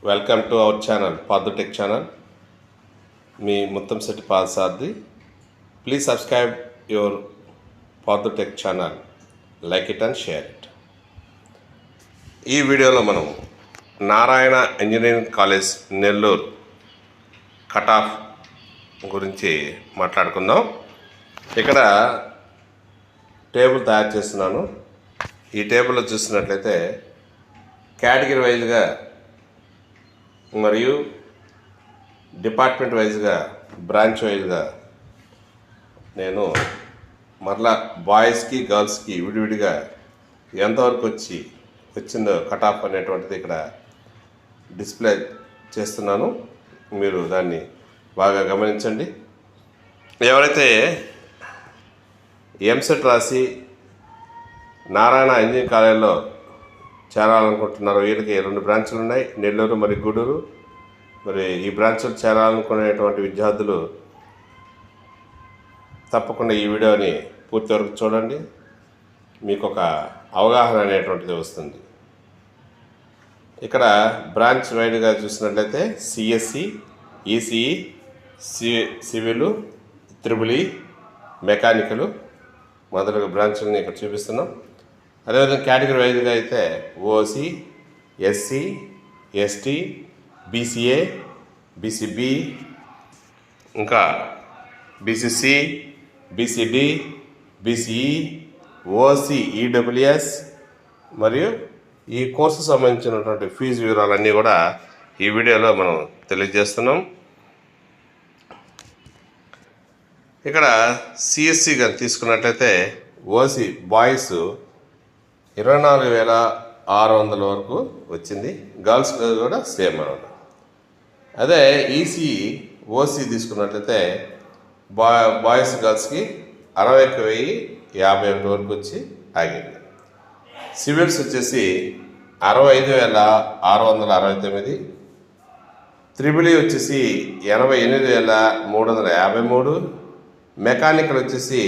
Welcome to our channel Parthu tech channel. మీ Muthamsetti Parthasarathi. Please subscribe your Parthu tech channel, like it and share it. ఈ వీడియోలో మనం Narayana engineering college Nellore cut off గురించి మాట్లాడుకుందాం. ఇక్కడ టేబుల్ తయారు చేస్తున్నాను. ఈ టేబుల్లో చూసినట్లయితే కేటగిరీ వైజ్గా మరియు డిపార్ట్మెంట్ వైజ్గా, బ్రాంచ్ వైజ్గా నేను మరలా బాయ్స్కి గర్ల్స్కి విడివిడిగా ఎంతవరకు వచ్చిందో కట్ ఆఫ్ అనేటువంటిది ఇక్కడ డిస్ప్లే చేస్తున్నాను. మీరు దాన్ని బాగా గమనించండి. ఎవరైతే ఎంసెట్ రాసి నారాయణ ఇంజనీరింగ్ కాలేజీలో చేరాలనుకుంటున్నారో వీళ్ళకి 2 బ్రాంచ్లు ఉన్నాయి, నెల్లూరు మరియు గూడూరు. మరి ఈ బ్రాంచ్లు చేరాలనుకునేటువంటి విద్యార్థులు తప్పకుండా ఈ వీడియోని పూర్తి వరకు చూడండి. మీకు ఒక అవగాహన అనేటువంటిది వస్తుంది. ఇక్కడ బ్రాంచ్ వైడ్గా చూసినట్లయితే CSC, ECE, civil, triple, mechanical మొదలగు బ్రాంచ్లని ఇక్కడ చూపిస్తున్నాం. అదేవిధంగా కేటగిరీ వైజ్గా అయితే OC, SC, ST, BCA, BCB, ఇంకా BCC, BCD, BCE, OC, EWS మరియు ఈ కోర్సు సంబంధించినటువంటి ఫీజు వివరాలన్నీ కూడా ఈ వీడియోలో మనం తెలియజేస్తున్నాం. ఇక్కడ సిఎస్సి కానీ తీసుకున్నట్లయితే ఓసీ బాయ్స్ 24,600 వరకు వచ్చింది. గర్ల్స్ కూడా సేమ్ అనమాట. అదే ఈసీ, ఓసీ తీసుకున్నట్లయితే బాయ్స్ గర్ల్స్కి 61,051 వరకు వచ్చి ఆగింది. సివిల్స్ వచ్చేసి 65,669, త్రిబుల్ వచ్చేసి 88,353, మెకానికల్ వచ్చేసి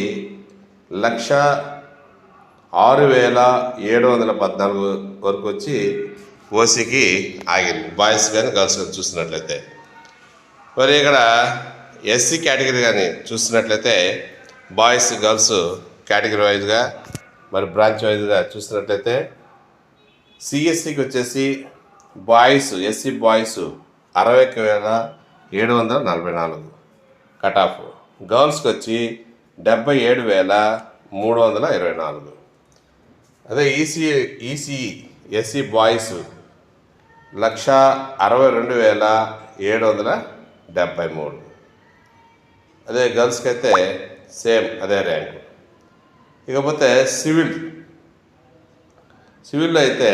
1,06,714 వరకు వచ్చి ఓసీకి ఆగింది, బాయ్స్ కానీ గర్ల్స్ కానీ చూసినట్లయితే. మరి ఇక్కడ ఎస్సీ కేటగిరీ కానీ చూసినట్లయితే బాయ్స్ గర్ల్స్ కేటగిరీ వైజ్గా మరి బ్రాంచ్ వైజ్గా చూసినట్లయితే సిఎస్సికి వచ్చేసి boys, SC boys 61,744 cut off. గర్ల్స్కి వచ్చి 77,324. అదే ఈసీ ఎస్సీ బాయ్స్ 1,62,773. అదే గర్ల్స్కి అయితే సేమ్ అదే ర్యాంకు. ఇకపోతే సివిల్లో అయితే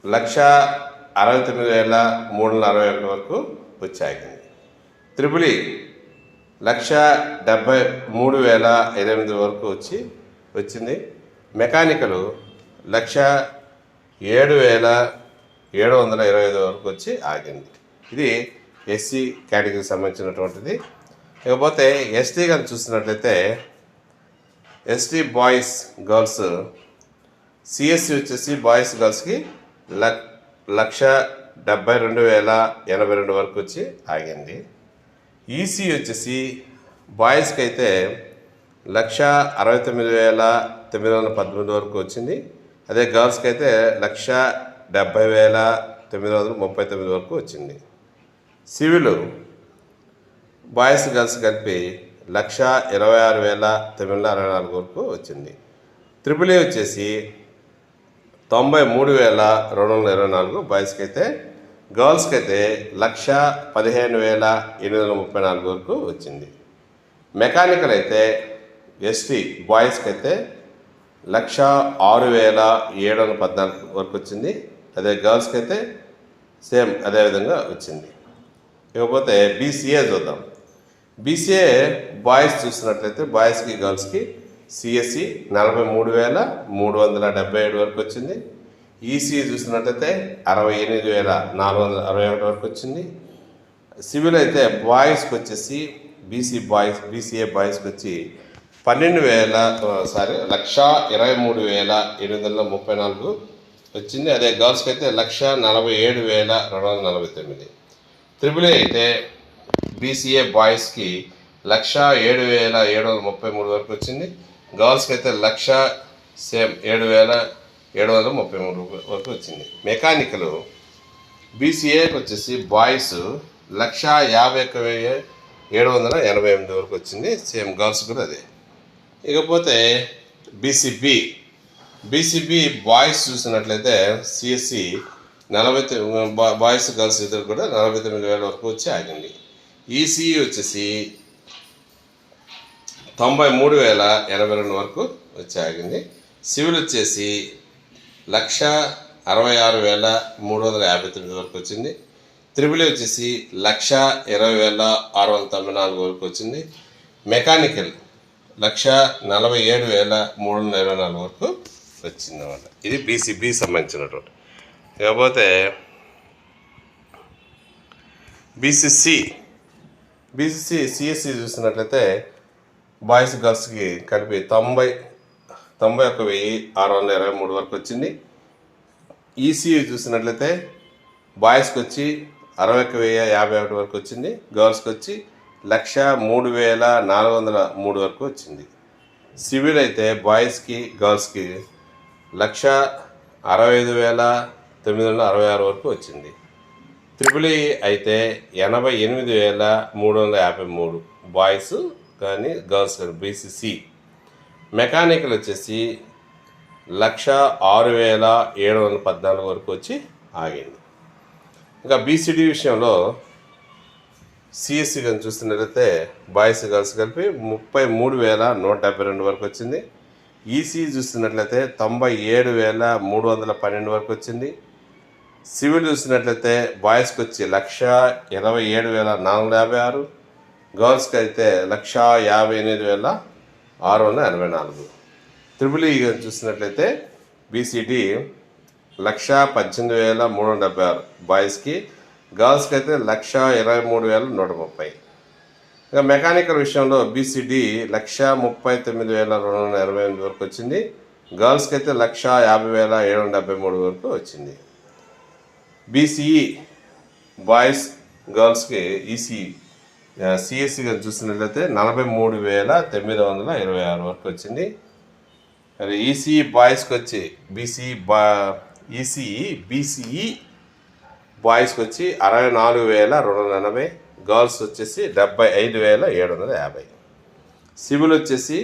1,69,361 వరకు వచ్చాయి. త్రిబుల్ 1,73,008 వరకు వచ్చింది. మెకానికల్ 1,07,725 వరకు వచ్చి ఆగింది. ఇది ఎస్సీ కేటగిరీకి సంబంధించినటువంటిది. ఇకపోతే ఎస్టీ కానీ చూసినట్లయితే ఎస్టీ బాయ్స్ గర్ల్స్ సిఎస్సి వచ్చేసి బాయ్స్ గర్ల్స్కి 1,72,082 వరకు వచ్చి ఆగింది. ఈసీ వచ్చేసి బాయ్స్కి అయితే 1,69,919 వరకు వచ్చింది. అదే గర్ల్స్కి అయితే 1,70,939 వరకు వచ్చింది. సివిల్ బాయ్స్ గర్ల్స్ కలిపి 1,26,964 వరకు వచ్చింది. త్రిబుల్ వచ్చేసి 93,224 బాయ్స్కి అయితే, గర్ల్స్కి అయితే 1,15,834 వరకు వచ్చింది. మెకానికల్ అయితే ఎస్టీ బాయ్స్కి అయితే 1,06,714 వరకు వచ్చింది. అదే గర్ల్స్కి అయితే సేమ్ అదేవిధంగా వచ్చింది. ఇకపోతే బీసీఏ చూద్దాం. బీసీఏ బాయ్స్ చూసినట్లయితే బాయ్స్కి గర్ల్స్కి సిఎస్సి 43,377 వరకు వచ్చింది. ఈసీ చూసినట్లయితే 68,461 వరకు వచ్చింది. సివిల్ అయితే బాయ్స్కి వచ్చేసి బీసీఏ బాయ్స్కి వచ్చి 1,23,834 వచ్చింది. అదే గర్ల్స్కి అయితే 1,47,249. త్రిబుల్ అయితే బీసీఏ బాయ్స్కి 1,07,733 వరకు వచ్చింది. గర్ల్స్కి అయితే 7,733 వరకు వచ్చింది. మెకానికల్ బీసీఏకి వచ్చేసి బాయ్స్ 1,51,788 వరకు వచ్చింది. సేమ్ గర్ల్స్ కూడా అదే. ఇకపోతే బీసీబీ బాయ్స్ చూసినట్లయితే సిఎస్సి 40 బాయ్స్ గర్ల్స్ ఇద్దరు కూడా 49,000 వరకు వచ్చి ఆగింది. ఈసీఈ వచ్చేసి 93,082 వరకు వచ్చి ఆగింది. సివిల్ వచ్చేసి 1,66,359 వరకు వచ్చింది. త్రిబుల్ వచ్చేసి 1,20,694 వరకు వచ్చింది. మెకానికల్ 1,47,324 వరకు వచ్చింది అన్నమాట. ఇది బీసీబీ సంబంధించినటువంటి. కాకపోతే బీసీసీ సిఎస్సి చూసినట్లయితే బాయ్స్ గర్ల్స్కి కలిపి 91,623 వరకు వచ్చింది. ఈసీయూ చూసినట్లయితే బాయ్స్కి వచ్చి 61,051 వరకు వచ్చింది. గర్ల్స్కి వచ్చి 1,03,403 వరకు వచ్చింది. సివిల్ అయితే బాయ్స్కి గర్ల్స్కి 1,65,966 వరకు వచ్చింది. త్రిబుల్ అయితే 88,353 బాయ్స్ కానీ గర్ల్స్ కానీ బీసీసీ. మెకానికల్ వచ్చేసి 1,06,714 వరకు వచ్చి ఆగింది. ఇంకా బీసీడీ విషయంలో సిఎస్సి కానీ చూస్తున్నట్లయితే బాయ్స్ గర్ల్స్ కలిపి 33,172 వరకు వచ్చింది. ఈసీ చూస్తున్నట్లయితే 97,312 వరకు వచ్చింది. సివిల్ చూసినట్లయితే బాయ్స్కి వచ్చి 1,27,456, గర్ల్స్కి అయితే 1,58,684. త్రిబుల్ ఈ చూసినట్లయితే బీసీడీ 1,18,376 బాయ్స్కి, గర్ల్స్కి అయితే 1,23,130. ఇంకా మెకానికల్ విషయంలో బీసీడీ 1,39,288 వరకు వచ్చింది. గర్ల్స్కి అయితే 1,50,773 వరకు వచ్చింది. బీసీఈ బాయ్స్ గర్ల్స్కి ఈసీ సిఎస్సి కానీ చూసినట్లయితే 43,926 వరకు వచ్చింది. మరి ఈసీఈ బాయ్స్కి వచ్చి బీసీఈ బాయ్స్కి వచ్చి 64,280, గర్ల్స్ వచ్చేసి 75,750. సివిల్ వచ్చేసి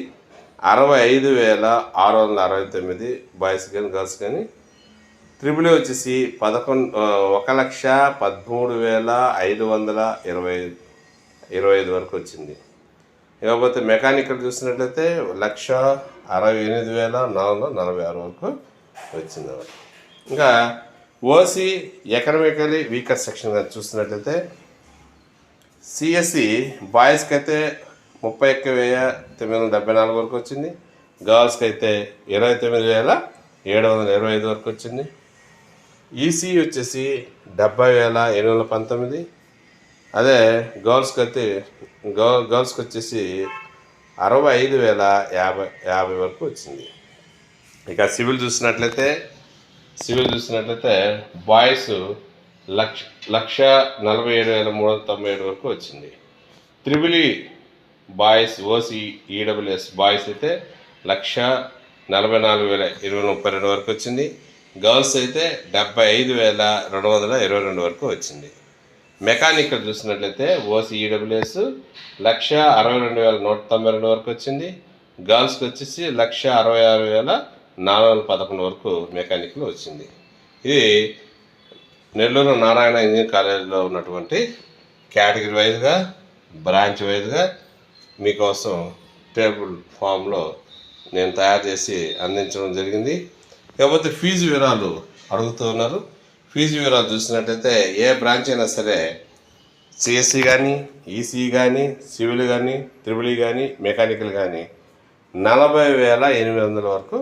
65,669 బాయ్స్ కానీ గర్ల్స్ కానీ. త్రిబుల్ వచ్చేసి 1,13,525 వరకు వచ్చింది. ఇకపోతే మెకానికల్ చూసినట్లయితే 1,68,446 వరకు వచ్చింది. ఇంకా ఓసీ ఎకనామికలీ వీకర్ సెక్షన్ కానీ చూసినట్లయితే సిఎస్సి బాయ్స్కి అయితే 31,974 వరకు వచ్చింది. గర్ల్స్కి అయితే 29,725 వరకు వచ్చింది. ఈసీ వచ్చేసి 70,819. అదే గర్ల్స్కి వచ్చేసి 65,050 వరకు వచ్చింది. ఇక సివిల్ చూసినట్లయితే బాయ్స్ 1,47,397 వరకు వచ్చింది. Triple boys OC EWS boys అయితే 1,44,232 వరకు వచ్చింది. గర్ల్స్ అయితే 75,222 వరకు వచ్చింది. మెకానికల్ చూసినట్లయితే ఓసీ ఈడబ్ల్యూఎస్ 1,62,192 వరకు వచ్చింది. గర్ల్స్కి వచ్చేసి 1,66,411 వరకు మెకానికల్ వచ్చింది. ఇది నెల్లూరు నారాయణ ఇంజనీరింగ్ కాలేజీలో ఉన్నటువంటి కేటగిరీ వైజ్గా బ్రాంచ్ వైజ్గా మీకోసం టేబుల్ ఫామ్లో నేను తయారు చేసి అందించడం జరిగింది. కాకపోతే ఫీజు వివరాలు అడుగుతూ ఉన్నారు. ఫీజు వివరాలు చూసినట్లయితే ఏ బ్రాంచ్ అయినా సరే సిఎస్సి కానీ ఈసీ కానీ సివిల్ కానీ త్రిబుల్ ఈ కానీ మెకానికల్ కానీ 40,800 వరకు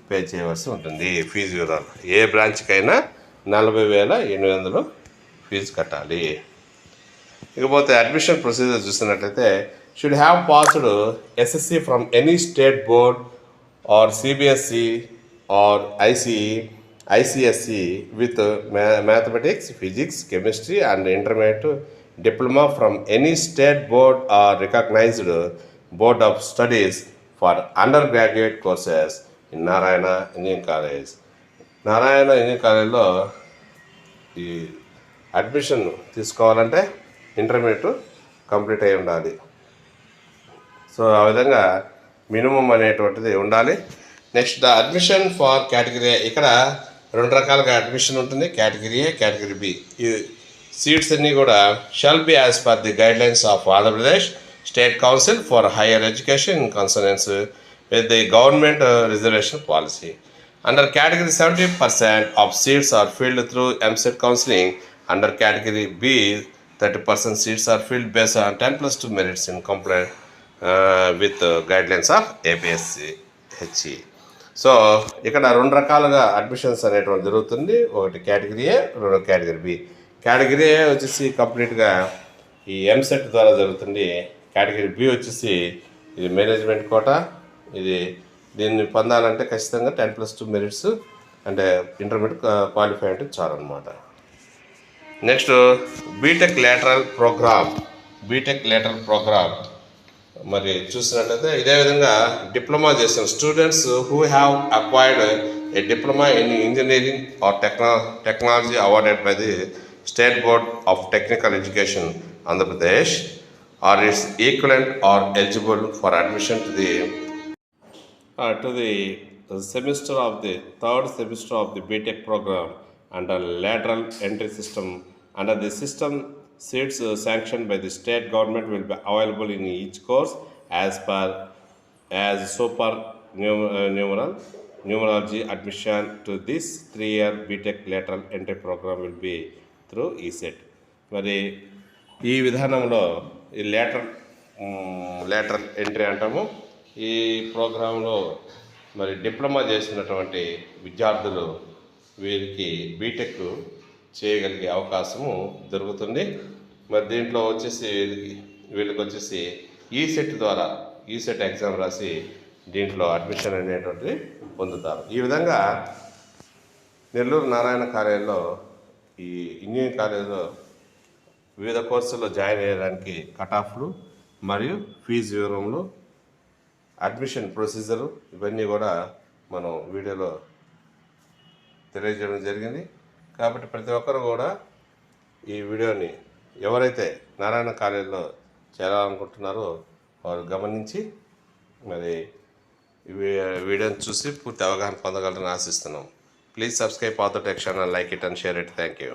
పే చేయవలసి ఉంటుంది. ఫీజు వివరాలు ఏ బ్రాంచ్కైనా 40,800 ఫీజు కట్టాలి. ఇకపోతే అడ్మిషన్ ప్రొసీజర్ చూసినట్లయితే should have passed SSC from any state board or CBSE or ICSE ICSE with mathematics, physics, chemistry, and intermediate diploma from any state board or recognized board of studies for undergraduate courses in Narayana Engineering College. Narayana engineering కాలేజ్లో ఈ admission తీసుకోవాలంటే intermediate complete అయి ఉండాలి. So ఆ విధంగా minimum అనేటువంటిది ఉండాలి. Next the admission for category A, ఇక్కడ 2 రకాలుగా అడ్మిషన్ ఉంటుంది, కేటగిరీ ఏ, కేటగిరీ బి. ఈ సీట్స్ అన్నీ కూడా shall be as per the guidelines of Andhra Pradesh state council for higher education in కన్సనెన్స్ with the government reservation policy. Under category 70% of seats are filled through MCET counseling. Under category B, 30% seats are filled based on 10+2 merits in compliance with guidelines of APSC. So ఇక్కడ 2 రకాలుగా admissions అనేటువంటి జరుగుతుంది. ఒకటి category A, 2 category B. Category A వచ్చేసి కంప్లీట్గా ఈ ఎంసెట్ ద్వారా జరుగుతుంది. కేటగిరీ బి వచ్చేసి ఇది మేనేజ్మెంట్ కోటా. దీన్ని పొందాలంటే ఖచ్చితంగా 10+2 మెరిట్స్ అంటే ఇంటర్మీడియట్ క్వాలిఫై అంటే చాలన్నమాట. నెక్స్ట్ బీటెక్ లేటరల్ ప్రోగ్రామ్ మరి చూసినట్లయితే ఇదే విధంగా డిప్లొమా చేసిన students who have acquired A diploma in engineering or technology awarded by the state board of technical education Andhra Pradesh are it's equivalent are eligible for admission to the semester of the third semester of the BTech program under lateral entry system. Under the system, seats sanctioned by the state government will be available in each course as numerology. Admission to this 3-year BTech lateral entry program will be through ESET. మరి ఈ విధానంలో ఈ lateral entry అంటాము. ఈ ప్రోగ్రాంలో మరి diploma చేసినటువంటి విద్యార్థులు వీరికి బీటెక్ చేయగలిగే అవకాశము దొరుకుతుంది. మరి దీంట్లో వచ్చేసి వీళ్ళకి వచ్చేసి ఈసెట్ ఎగ్జామ్ రాసి దీంట్లో అడ్మిషన్ అనేటువంటిది పొందుతారు. ఈ విధంగా నెల్లూరు నారాయణ కాలేజీలో ఈ ఇంజనీరింగ్ కాలేజీలో వివిధ కోర్సుల్లో జాయిన్ అయ్యడానికి కట్ ఆఫ్లు మరియు ఫీజు వివరములు, అడ్మిషన్ ప్రొసీజరు ఇవన్నీ కూడా మనం వీడియోలో తెలియజేయడం జరిగింది. కాబట్టి ప్రతి ఒక్కరు కూడా ఈ వీడియోని ఎవరైతే నారాయణ కాలేజీలో చేరాలనుకుంటున్నారో వారు గమనించి మరి ఈ వీడియోని చూసి పూర్తి అవగాహన పొందగలరని ఆశిస్తున్నాం. Please subscribe author tech channel, like it and share it. Thank you.